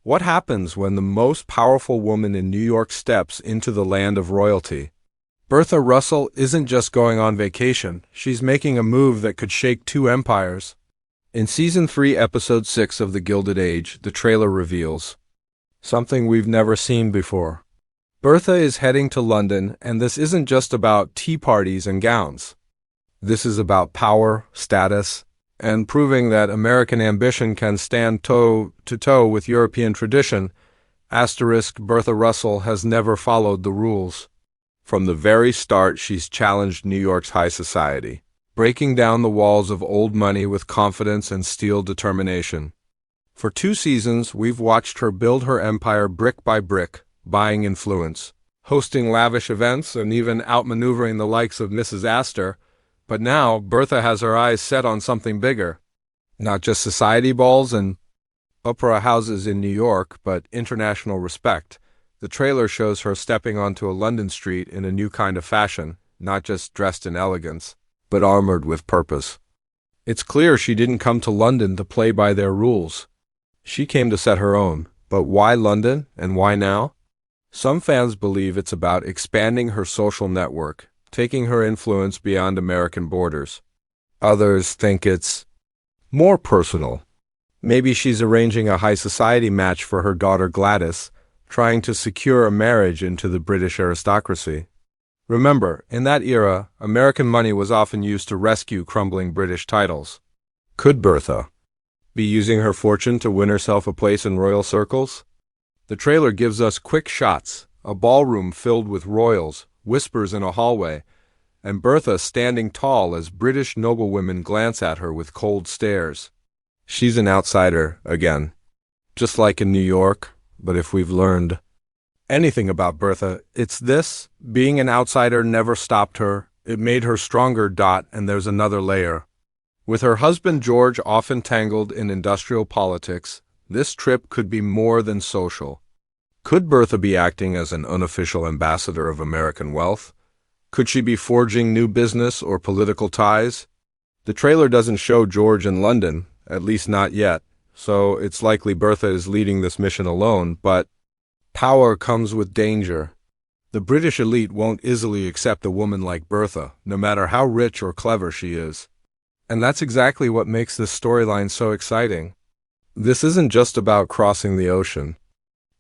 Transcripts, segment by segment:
What happens when the most powerful woman in New York steps into the land of royalty? Bertha Russell isn't just going on vacation, she's making a move that could shake two empires. In Season 3, Episode 6 of The Gilded Age, the trailer reveals something we've never seen before. Bertha is heading to London, and this isn't just about tea parties and gowns. This is about power, status, and proving that American ambition can stand toe-to-toe with European tradition. Bertha Russell has never followed the rules. From the very start, she's challenged New York's high society, breaking down the walls of old money with confidence and steel determination. For 2 seasons, we've watched her build her empire brick by brick, buying influence, hosting lavish events, and even outmaneuvering the likes of Mrs. Astor. But now, Bertha has her eyes set on something bigger. Not just society balls and opera houses in New York, but international respect. The trailer shows her stepping onto a London street in a new kind of fashion, not just dressed in elegance, but armored with purpose. It's clear she didn't come to London to play by their rules. She came to set her own. But why London, and why now? Some fans believe it's about expanding her social network, taking her influence beyond American borders. Others think it's more personal. Maybe she's arranging a high society match for her daughter Gladys, trying to secure a marriage into the British aristocracy. Remember, in that era, American money was often used to rescue crumbling British titles. Could Bertha be using her fortune to win herself a place in royal circles? The trailer gives us quick shots, a ballroom filled with royals, whispers in a hallway, and Bertha standing tall as British noblewomen glance at her with cold stares. She's an outsider, again. Just like in New York, but if we've learned anything about Bertha, it's this: being an outsider never stopped her, it made her stronger. And there's another layer. With her husband George often tangled in industrial politics, this trip could be more than social. Could Bertha be acting as an unofficial ambassador of American wealth? Could she be forging new business or political ties? The trailer doesn't show George in London, at least not yet, so it's likely Bertha is leading this mission alone, but power comes with danger. The British elite won't easily accept a woman like Bertha, no matter how rich or clever she is. And that's exactly what makes this storyline so exciting. This isn't just about crossing the ocean.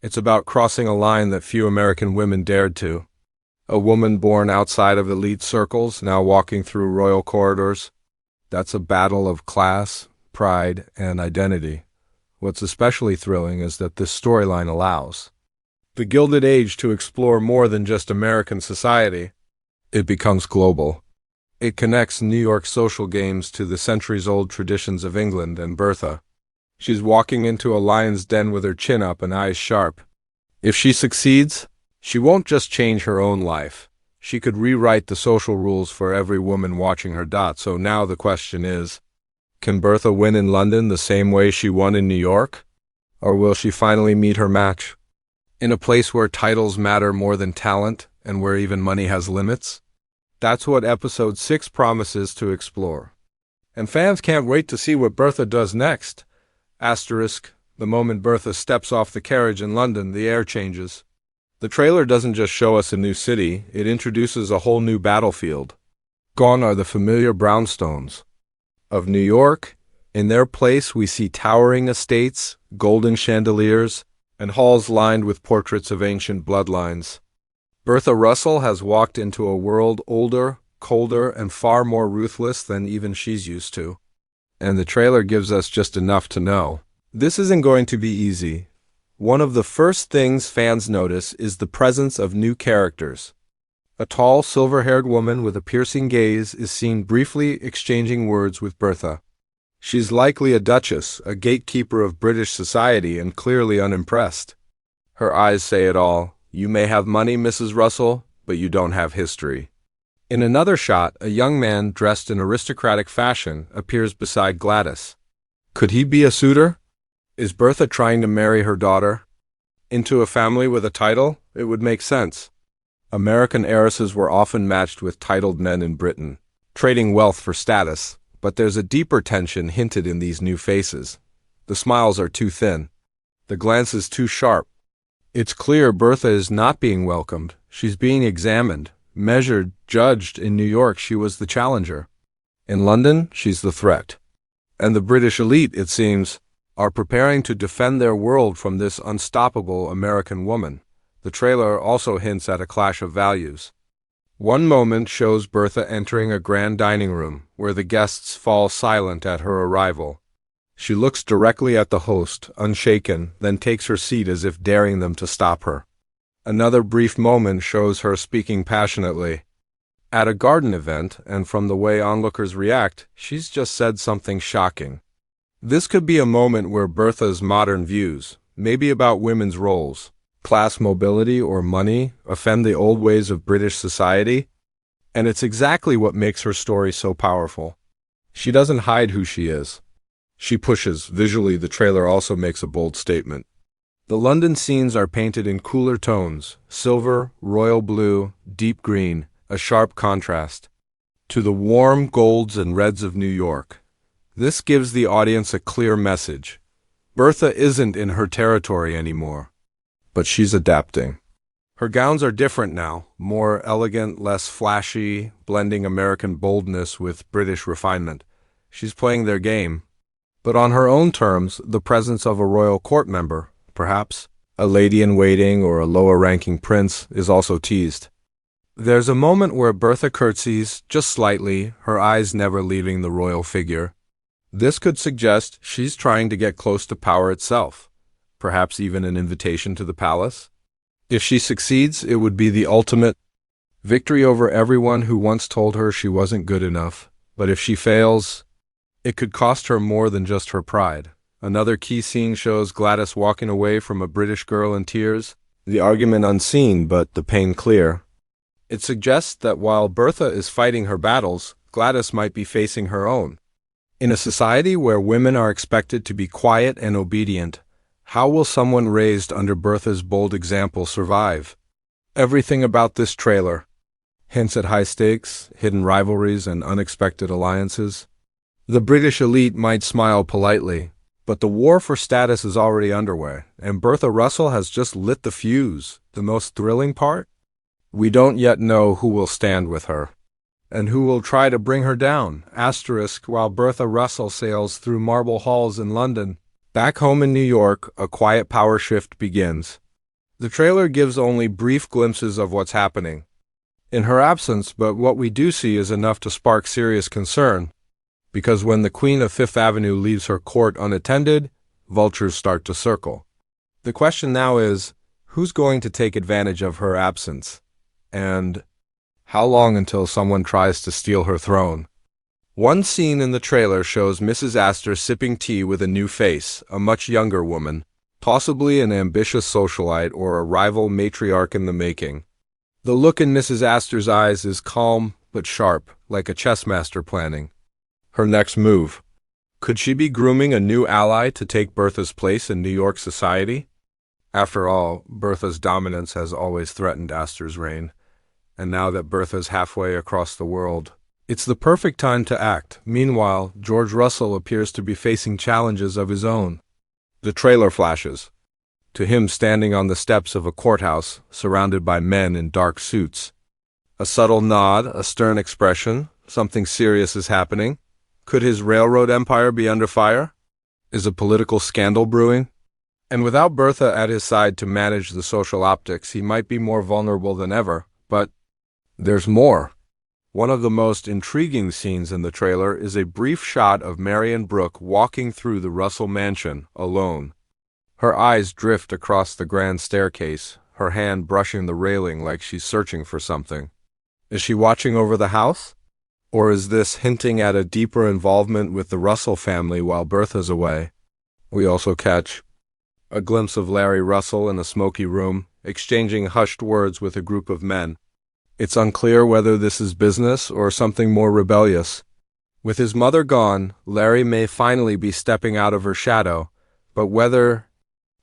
It's about crossing a line that few American women dared to. A woman born outside of elite circles, now walking through royal corridors. That's a battle of class, pride, and identity. What's especially thrilling is that this storyline allows The Gilded Age to explore more than just American society. It becomes global. It connects New York's social games to the centuries-old traditions of England and Bertha. She's walking into a lion's den with her chin up and eyes sharp. If she succeeds, she won't just change her own life. She could rewrite the social rules for every woman watching her. So now the question is, can Bertha win in London the same way she won in New York? Or will she finally meet her match? In a place where titles matter more than talent, and where even money has limits? That's what Episode 6 promises to explore. And fans can't wait to see what Bertha does next. The moment Bertha steps off the carriage in London, the air changes. The trailer doesn't just show us a new city, it introduces a whole new battlefield. Gone are the familiar brownstones of New York. In their place, we see towering estates, golden chandeliers, and halls lined with portraits of ancient bloodlines. Bertha Russell has walked into a world older, colder, and far more ruthless than even she's used to. And the trailer gives us just enough to know this isn't going to be easy. One of the first things fans notice is the presence of new characters. A tall, silver-haired woman with a piercing gaze is seen briefly exchanging words with Bertha. She's likely a duchess, a gatekeeper of British society, and clearly unimpressed. Her eyes say it all. You may have money, Mrs. Russell, but you don't have history. In another shot, a young man dressed in aristocratic fashion appears beside Gladys. Could he be a suitor? Is Bertha trying to marry her daughter into a family with a title? It would make sense. American heiresses were often matched with titled men in Britain, trading wealth for status, but there's a deeper tension hinted in these new faces. The smiles are too thin. The glance is too sharp. It's clear Bertha is not being welcomed. She's being examined, measured, judged. In New York, she was the challenger. In London, she's the threat. And the British elite, it seems, are preparing to defend their world from this unstoppable American woman. The trailer also hints at a clash of values. One moment shows Bertha entering a grand dining room, where the guests fall silent at her arrival. She looks directly at the host, unshaken, then takes her seat as if daring them to stop her. Another brief moment shows her speaking passionately. At a garden event, and from the way onlookers react, she's just said something shocking. This could be a moment where Bertha's modern views, maybe about women's roles, class mobility or money, offend the old ways of British society. And it's exactly what makes her story so powerful. She doesn't hide who she is. She pushes. Visually, the trailer also makes a bold statement. The London scenes are painted in cooler tones, silver, royal blue, deep green, a sharp contrast to the warm golds and reds of New York. This gives the audience a clear message. Bertha isn't in her territory anymore, but she's adapting. Her gowns are different now, more elegant, less flashy, blending American boldness with British refinement. She's playing their game, but on her own terms. The presence of a royal court member, perhaps a lady-in-waiting or a lower-ranking prince, is also teased. There's a moment where Bertha curtsies, just slightly, her eyes never leaving the royal figure. This could suggest she's trying to get close to power itself, perhaps even an invitation to the palace. If she succeeds, it would be the ultimate victory over everyone who once told her she wasn't good enough. But if she fails, it could cost her more than just her pride. Another key scene shows Gladys walking away from a British girl in tears, the argument unseen but the pain clear. It suggests that while Bertha is fighting her battles, Gladys might be facing her own. In a society where women are expected to be quiet and obedient, how will someone raised under Bertha's bold example survive? Everything about this trailer hints at high stakes, hidden rivalries, and unexpected alliances. The British elite might smile politely, but the war for status is already underway, and Bertha Russell has just lit the fuse. The most thrilling part? We don't yet know who will stand with her, and who will try to bring her down. Asterisk, while Bertha Russell sails through marble halls in London, back home in New York, a quiet power shift begins. The trailer gives only brief glimpses of what's happening in her absence, but what we do see is enough to spark serious concern, because when the Queen of Fifth Avenue leaves her court unattended, vultures start to circle. The question now is, who's going to take advantage of her absence? And how long until someone tries to steal her throne? One scene in the trailer shows Mrs. Astor sipping tea with a new face, a much younger woman, possibly an ambitious socialite or a rival matriarch in the making. The look in Mrs. Astor's eyes is calm but sharp, like a chess master planning her next move. Could she be grooming a new ally to take Bertha's place in New York society? After all, Bertha's dominance has always threatened Astor's reign, and now that Bertha's halfway across the world, it's the perfect time to act. Meanwhile, George Russell appears to be facing challenges of his own. The trailer flashes to him standing on the steps of a courthouse, surrounded by men in dark suits. A subtle nod, a stern expression, something serious is happening. Could his railroad empire be under fire? Is a political scandal brewing? And without Bertha at his side to manage the social optics, he might be more vulnerable than ever. But there's more. One of the most intriguing scenes in the trailer is a brief shot of Marion Brooke walking through the Russell mansion, alone. Her eyes drift across the grand staircase, her hand brushing the railing like she's searching for something. Is she watching over the house? Or is this hinting at a deeper involvement with the Russell family while Bertha's away? We also catch a glimpse of Larry Russell in a smoky room, exchanging hushed words with a group of men. It's unclear whether this is business or something more rebellious. With his mother gone, Larry may finally be stepping out of her shadow, but whether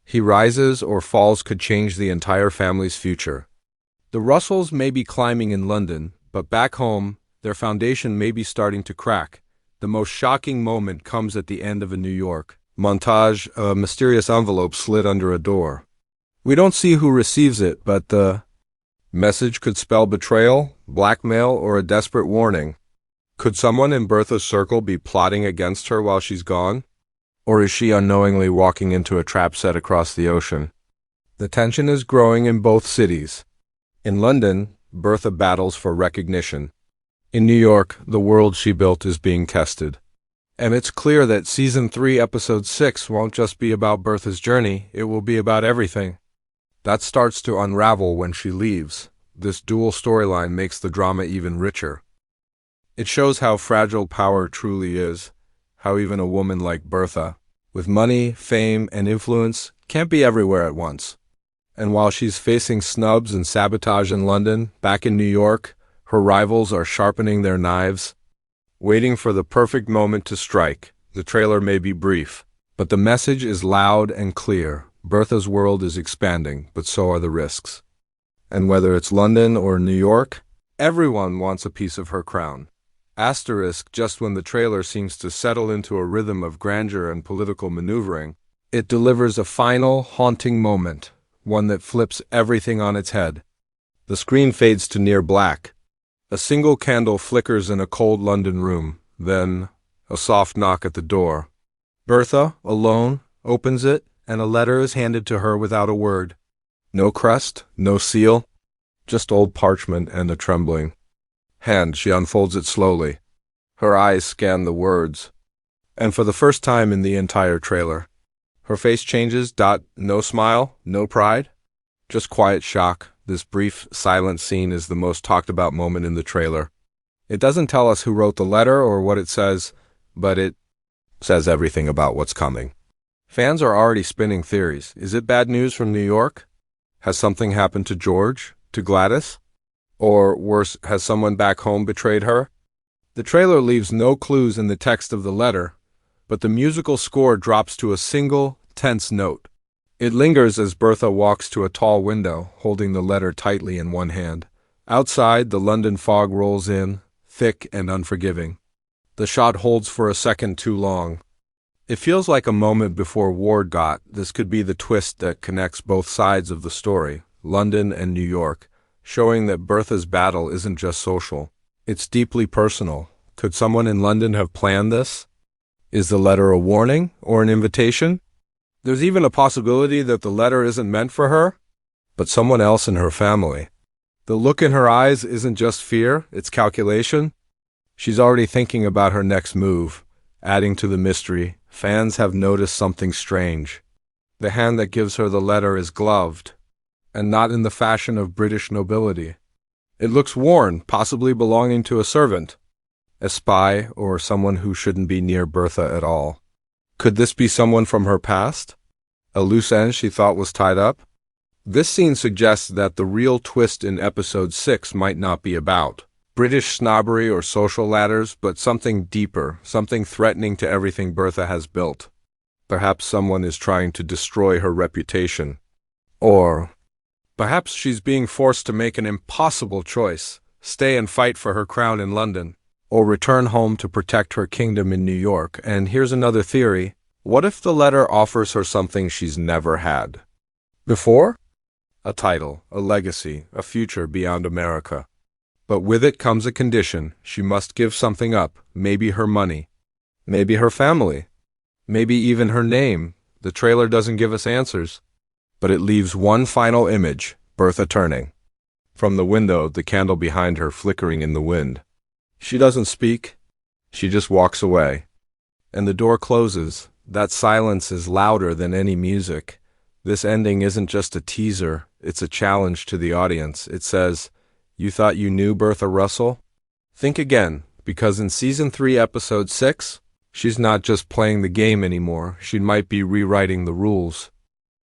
he rises or falls could change the entire family's future. The Russells may be climbing in London, but back home, their foundation may be starting to crack. The most shocking moment comes at the end of a New York Montage: a mysterious envelope slid under a door. We don't see who receives it, but the message could spell betrayal, blackmail, or a desperate warning. Could someone in Bertha's circle be plotting against her while she's gone? Or is she unknowingly walking into a trap set across the ocean? The tension is growing in both cities. In London, Bertha battles for recognition. In New York, the world she built is being tested. And it's clear that Season 3, Episode 6 won't just be about Bertha's journey, it will be about everything. That starts to unravel when she leaves. This dual storyline makes the drama even richer. It shows how fragile power truly is, how even a woman like Bertha, with money, fame, and influence, can't be everywhere at once. And while she's facing snubs and sabotage in London, back in New York, her rivals are sharpening their knives, waiting for the perfect moment to strike. The trailer may be brief, but the message is loud and clear. Bertha's world is expanding, but so are the risks. And whether it's London or New York, everyone wants a piece of her crown. Asterisk, just when the trailer seems to settle into a rhythm of grandeur and political maneuvering, it delivers a final, haunting moment, one that flips everything on its head. The screen fades to near black. A single candle flickers in a cold London room, then a soft knock at the door. Bertha, alone, opens it, and a letter is handed to her without a word. No crest, no seal, just old parchment and a trembling hand. She unfolds it slowly. Her eyes scan the words. And for the first time in the entire trailer, her face changes. No smile, no pride, just quiet shock. This brief, silent scene is the most talked about moment in the trailer. It doesn't tell us who wrote the letter or what it says, but it says everything about what's coming. Fans are already spinning theories. Is it bad news from New York? Has something happened to George? To Gladys? Or worse, has someone back home betrayed her? The trailer leaves no clues in the text of the letter, but the musical score drops to a single, tense note. It lingers as Bertha walks to a tall window, holding the letter tightly in one hand. Outside, the London fog rolls in, thick and unforgiving. The shot holds for a second too long. It feels like a moment before Ward got. This could be the twist that connects both sides of the story, London and New York, showing that Bertha's battle isn't just social. It's deeply personal. Could someone in London have planned this? Is the letter a warning or an invitation? There's even a possibility that the letter isn't meant for her, but someone else in her family. The look in her eyes isn't just fear, it's calculation. She's already thinking about her next move. Adding to the mystery, fans have noticed something strange. The hand that gives her the letter is gloved, and not in the fashion of British nobility. It looks worn, possibly belonging to a servant, a spy, or someone who shouldn't be near Bertha at all. Could this be someone from her past? A loose end she thought was tied up? This scene suggests that the real twist in Episode 6 might not be about British snobbery or social ladders, but something deeper, something threatening to everything Bertha has built. Perhaps someone is trying to destroy her reputation. Or perhaps she's being forced to make an impossible choice, stay and fight for her crown in London, or return home to protect her kingdom in New York. And here's another theory. What if the letter offers her something she's never had before? A title, a legacy, a future beyond America. But with it comes a condition. She must give something up, maybe her money, maybe her family, maybe even her name. The trailer doesn't give us answers, but it leaves one final image, Bertha turning. From the window, the candle behind her flickering in the wind. She doesn't speak. She just walks away. And the door closes. That silence is louder than any music. This ending isn't just a teaser, it's a challenge to the audience. It says, "You thought you knew Bertha Russell? Think again, because in Season 3, Episode 6, she's not just playing the game anymore. She might be rewriting the rules."